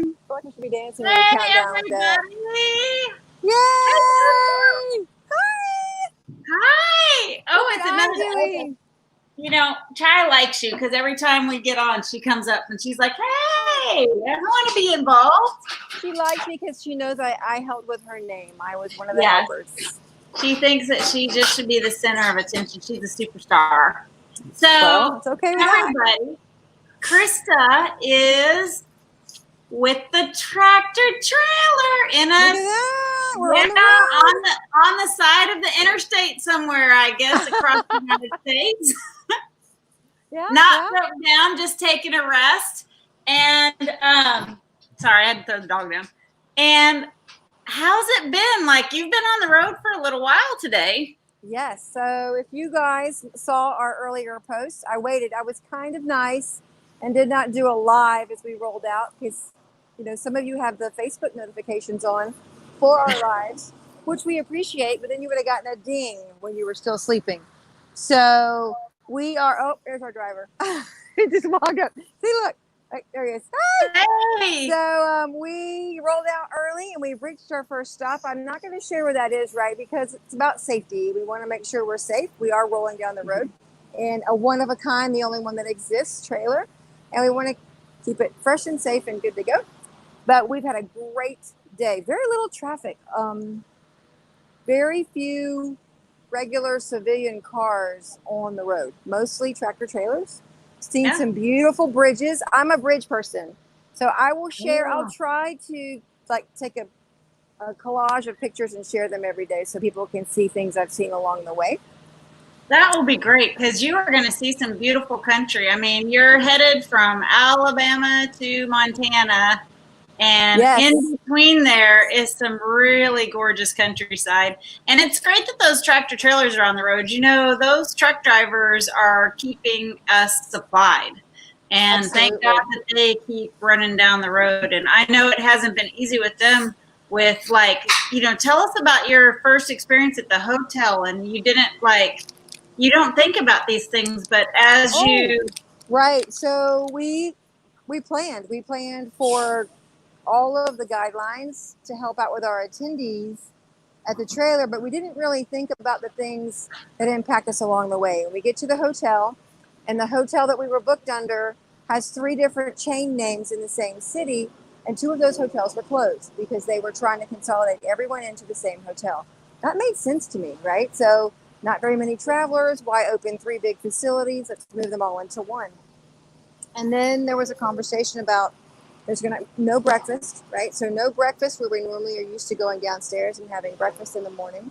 I feel like we should be dancing when we Hey, count down like that. everybody. Yay! Hi! Hi. Oh, What's it's Di another. Okay. doing? You know, Chai likes you because every time we get on, she comes up and she's like, "Hey, I want to be involved." She likes me because she knows I helped with her name. I was one of the Yes. helpers. She thinks that she just should be the center of attention. She's a superstar. So, Well, it's okay with that. everybody, Christa is with the tractor trailer in Look at a that. We're yeah, on the road. on the side of the interstate somewhere, I guess, across the United States. Yeah. Not broke down, just taking a rest. And sorry, I had to throw the dog down. And how's it been? Like, you've been on the road for a little while today. Yes. So if you guys saw our earlier post, I waited. I was kind of nice and did not do a live as we rolled out because, you know, some of you have the Facebook notifications on for our lives, which we appreciate, but then you would have gotten a ding when you were still sleeping. So we are, oh, there's our driver. He just walked up. See, look, there he is. Hey! So we rolled out early and we reached our first stop. I'm not going to share where that is, right? Because it's about safety. We want to make sure we're safe. We are rolling down the road in a one of a kind, the only one that exists trailer. And we want to keep it fresh and safe and good to go. But we've had a great day. Very little traffic. Very few regular civilian cars on the road. Mostly tractor trailers. Seen some beautiful bridges. I'm a bridge person. So I will share, I'll try to like take a collage of pictures and share them every day so people can see things I've seen along the way. That will be great because you are going to see some beautiful country. I mean, you're headed from Alabama to Montana, and in between there is some really gorgeous countryside. And it's great that those tractor trailers are on the road. You know, those truck drivers are keeping us supplied. And thank God that they keep running down the road. And I know it hasn't been easy with them with, like, you know, tell us about your first experience at the hotel. And you didn't, like, you don't think about these things, but as you... Right. So we planned for all of the guidelines to help out with our attendees at the trailer, but we didn't really think about the things that impact us along the way. We get to the hotel, and the hotel that we were booked under has 3 different chain names in the same city, and 2 of those hotels were closed because they were trying to consolidate everyone into the same hotel. That made sense to me, right? So not very many travelers. Why open 3 big facilities? Let's move them all into one. And then there was a conversation about there's no breakfast, right? So no breakfast where we normally are used to going downstairs and having breakfast in the morning.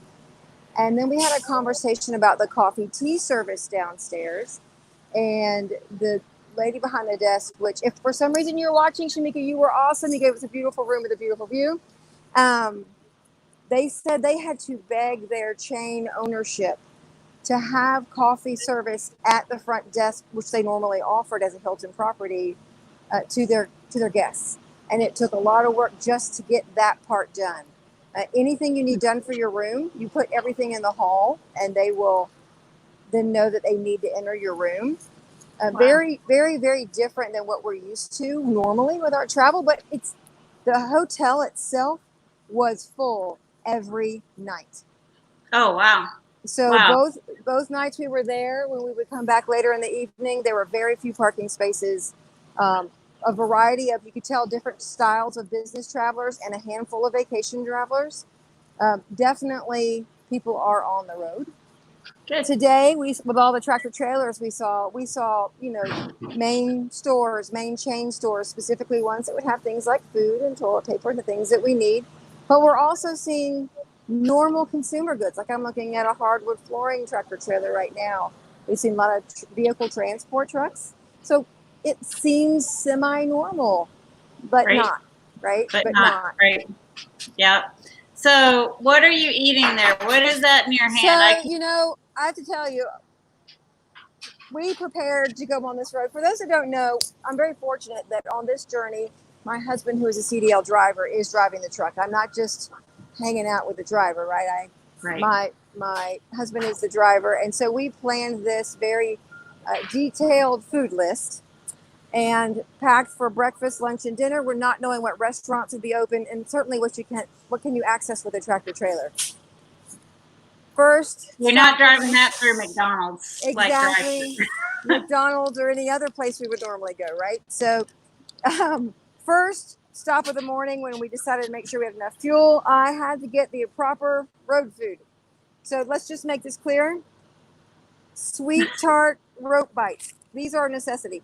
And then we had a conversation about the coffee tea service downstairs. And the lady behind the desk, which if for some reason you're watching, Shamika, you were awesome. You gave us a beautiful room with a beautiful view. They said they had to beg their chain ownership to have coffee service at the front desk, which they normally offered as a Hilton property, to their guests. And it took a lot of work just to get that part done. Anything you need done for your room, you put everything in the hall, and they will then know that they need to enter your room. Very, very, very different than what we're used to normally with our travel. But the hotel itself was full every night. Oh, wow. So both nights we were there, when we would come back later in the evening, there were very few parking spaces. A variety of, you could tell, different styles of business travelers and a handful of vacation travelers. Definitely people are on the road. Good. Today, with all the tractor trailers, we saw, you know, main chain stores, specifically ones that would have things like food and toilet paper and the things that we need. But we're also seeing normal consumer goods. Like I'm looking at a hardwood flooring tractor trailer right now. We've seen a lot of vehicle transport trucks. So it seems semi-normal, but not, right? But not, right. Yeah. So what are you eating there? What is that in your hand? So, you know, I have to tell you, we prepared to go on this road. For those that don't know, I'm very fortunate that on this journey, my husband, who is a CDL driver, is driving the truck. I'm not just hanging out with the driver, right? My husband is the driver. And so we planned this very detailed food list. and packed for breakfast, lunch, and dinner. We're not knowing what restaurants will be open, and certainly what can you access with a tractor trailer. First, you're not driving that through McDonald's. Exactly. Like McDonald's or any other place we would normally go, right? So first stop of the morning, when we decided to make sure we had enough fuel, I had to get the proper road food. So let's just make this clear. Sweet tart rope bites. These are a necessity.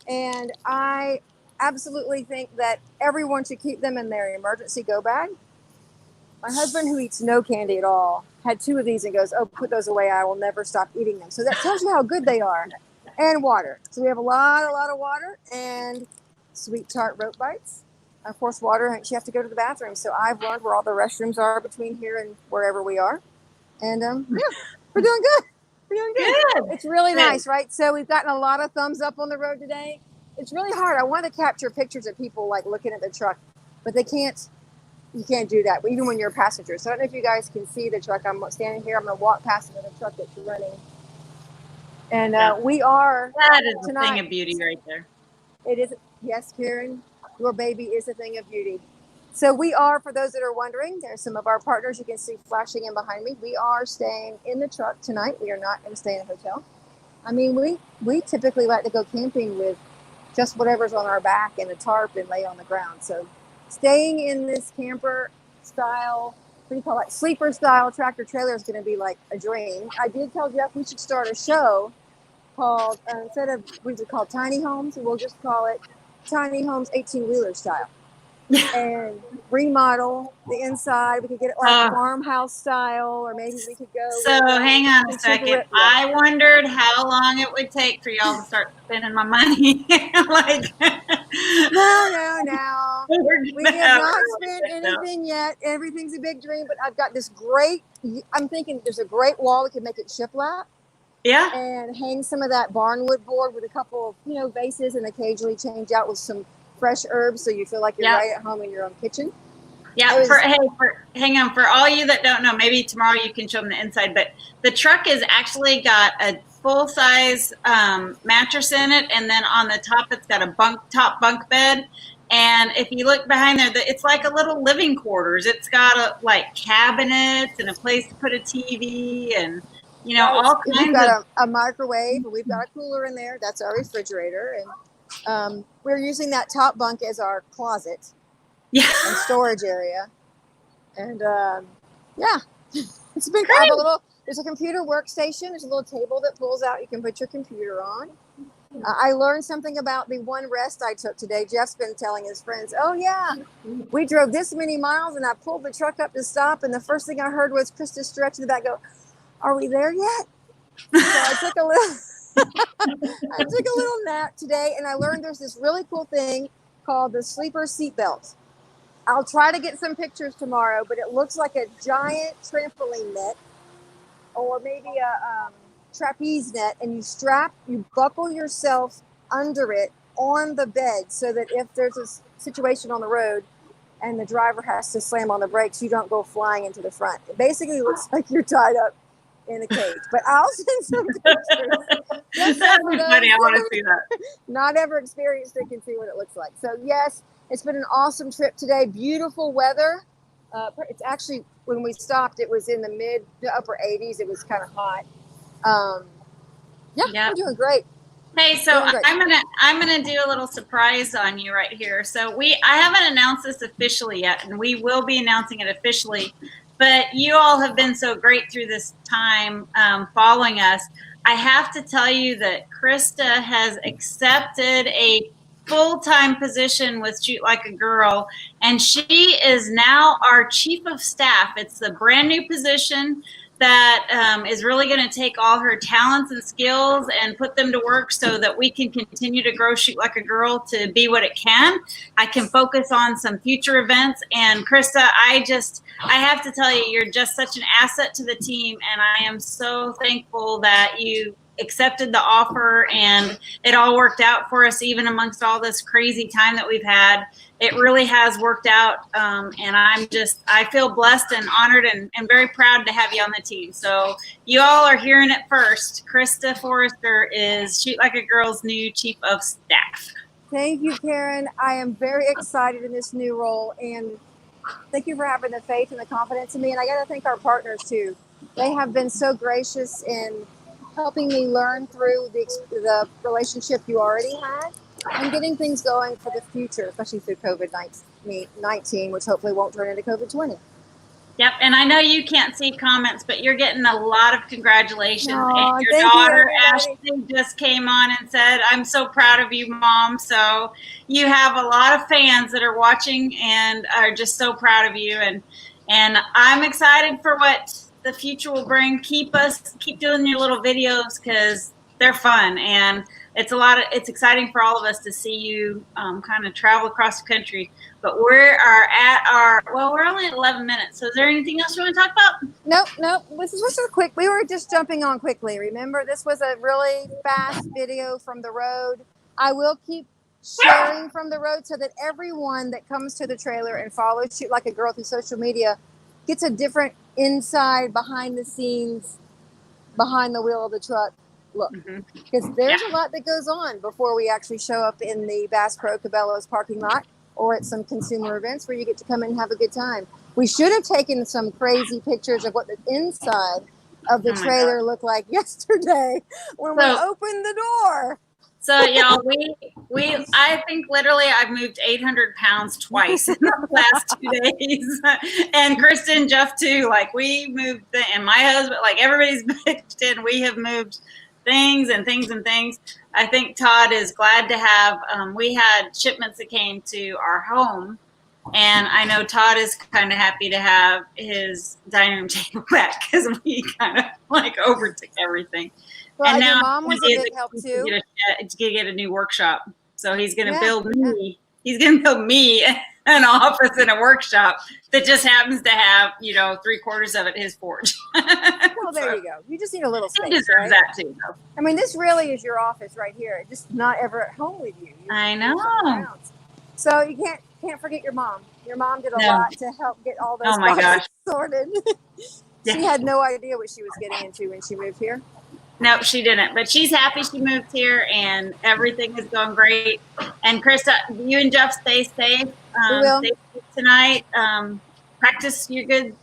And I absolutely think that everyone should keep them in their emergency go bag. My husband, who eats no candy at all, had 2 of these and goes, "Oh, put those away. I will never stop eating them." So that tells you how good they are. And water. So we have a lot of water and sweet tart rope bites. Of course, water, you have to go to the bathroom. So I've learned where all the restrooms are between here and wherever we are. And yeah, we're doing good. We're doing good. It's really nice, right? So we've gotten a lot of thumbs up on the road today. It's really hard. I want to capture pictures of people like looking at the truck, but they can't. You can't do that, even when you're a passenger. So I don't know if you guys can see the truck. I'm standing here. I'm going to walk past another truck that's running. And we are. That is a thing of beauty right there. It is. Yes, Karen, your baby is a thing of beauty. So we are, for those that are wondering, there's some of our partners you can see flashing in behind me. We are staying in the truck tonight. We are not going to stay in a hotel. I mean, we typically like to go camping with just whatever's on our back and a tarp and lay on the ground. So staying in this camper style, what do you call it, sleeper style tractor trailer is going to be like a dream. I did tell Jeff we should start a show called, instead of what is it called, Tiny Homes, we'll just call it Tiny Homes 18-wheeler style. And remodel the inside. We could get it like farmhouse style, or maybe we could go. So hang on a second. I wondered how long it would take for y'all to start spending my money. Like, no. We have not spent anything yet. Everything's a big dream, but I've got this great. I'm thinking there's a great wall. We could make it shiplap. Yeah. And hang some of that barnwood board with a couple of vases, and occasionally change out with some fresh herbs, so you feel like you're right at home in your own kitchen. Yeah. Hang on, for all you that don't know, maybe tomorrow you can show them the inside, but the truck has actually got a full-size mattress in it, and then on the top it's got a top bunk bed. And if you look behind there, it's like a little living quarters. It's got like cabinets and a place to put a TV, and all kinds of. We've got a microwave, and we've got a cooler in there. That's our refrigerator, and we're using that top bunk as our closet and storage area. And it's been great. There's a computer workstation. There's a little table that pulls out. You can put your computer on. I learned something about the one rest I took today. Jeff's been telling his friends, "Oh yeah, we drove this many miles and I pulled the truck up to stop, and the first thing I heard was Christa stretch in the back go, 'Are we there yet?'" So I took a little nap today, and I learned there's this really cool thing called the sleeper seat belt. I'll try to get some pictures tomorrow, but it looks like a giant trampoline net, or maybe a trapeze net, and you buckle yourself under it on the bed, so that if there's a situation on the road and the driver has to slam on the brakes, you don't go flying into the front. It basically looks like you're tied up in a cage, but I'll send some pictures. That'd be funny. I want to see that. Not ever experienced it, can see what it looks like. So yes, it's been an awesome trip today. Beautiful weather. It's actually, when we stopped, it was in the mid to upper 80s. It was kind of hot. We're doing great. Hey, so I'm gonna do a little surprise on you right here. So I haven't announced this officially yet, and we will be announcing it officially. But you all have been so great through this time following us. I have to tell you that Christa has accepted a full-time position with Shoot Like a Girl, and she is now our chief of staff. It's the brand new position that is really going to take all her talents and skills and put them to work, so that we can continue to grow Shoot Like a Girl to be what it can. I can focus on some future events. And Christa, I have to tell you, you're just such an asset to the team, and I am so thankful that you accepted the offer, and it all worked out for us, even amongst all this crazy time that we've had. It really has worked out, and I feel blessed and honored and very proud to have you on the team. So you all are hearing it first. Christa Forrester is Shoot Like a Girl's new Chief of Staff. Thank you, Karen. I am very excited in this new role, and thank you for having the faith and the confidence in me. And I got to thank our partners too. They have been so gracious in helping me learn through the relationship you already had and getting things going for the future, especially through COVID-19, which hopefully won't turn into COVID-20. Yep, and I know you can't see comments, but you're getting a lot of congratulations. Aww, and your daughter, Ashley, just came on and said, I'm so proud of you, Mom. So you have a lot of fans that are watching and are just so proud of you. And I'm excited for what the future will bring. Keep doing your little videos because they're fun. And it's exciting for all of us to see you kind of travel across the country. But we're only at 11 minutes. So is there anything else you want to talk about? Nope. This was so quick. We were just jumping on quickly. Remember, this was a really fast video from the road. I will keep sharing from the road so that everyone that comes to the trailer and follows Shoot Like a Girl through social media gets a different inside, behind the scenes, behind the wheel of the truck look, because there's a lot that goes on before we actually show up in the Bass Pro Cabela's parking lot or at some consumer events where you get to come in and have a good time. We should have taken some crazy pictures of what the inside of the trailer looked like yesterday when we opened the door. So y'all, I think literally I've moved 800 pounds twice in the last 2 days, and Christa and Jeff too. Like we moved, and my husband, like everybody's pitched in. We have moved things. I think Todd is glad to have. We had shipments that came to our home, and I know Todd is kind of happy to have his dining room table back because we kind of like overtook everything. Well, and now your mom was a big help too. To get a new workshop, so he's going to build me. He's going to build me an office and a workshop that just happens to have 3/4 of it his porch. Well, there you go. You just need a little space. He deserves that too, though. I mean, this really is your office right here. It's just not ever at home with you. I know. So you can't forget your mom. Your mom did a lot to help get all those sorted. She had no idea what she was getting into when she moved here. No, she didn't. But she's happy she moved here, and everything is going great. And Christa, you and Jeff stay safe. We will. Stay safe tonight. Practice your good,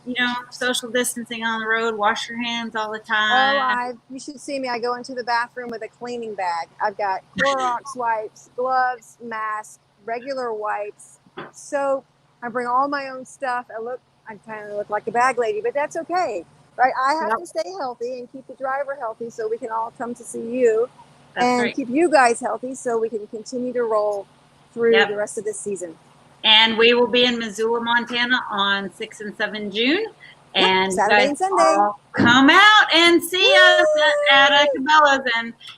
social distancing on the road. Wash your hands all the time. Oh, you should see me. I go into the bathroom with a cleaning bag. I've got Clorox wipes, gloves, mask, regular wipes, soap. I bring all my own stuff. I kind of look like a bag lady, but that's okay. Right, I have to stay healthy and keep the driver healthy so we can all come to see you and keep you guys healthy so we can continue to roll through the rest of this season. And we will be in Missoula, Montana on 6 and 7 June. And Saturday and Sunday. All come out and see us at Cabela's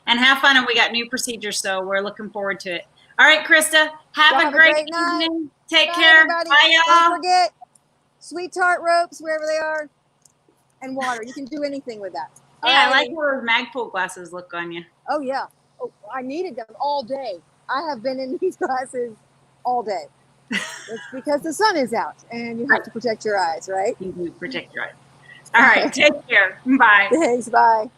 and have fun. And we got new procedures, so we're looking forward to it. All right, Christa, have a great night. evening. Take care. Everybody. Bye, y'all. Don't forget, sweet tart ropes, wherever they are. And water. You can do anything with that. Yeah, I like how those Magpul glasses look on you. Oh, yeah. Oh, I needed them all day. I have been in these glasses all day. It's because the sun is out and you have to protect your eyes, right? You do protect your eyes. All right. Take care. Bye. Thanks. Bye.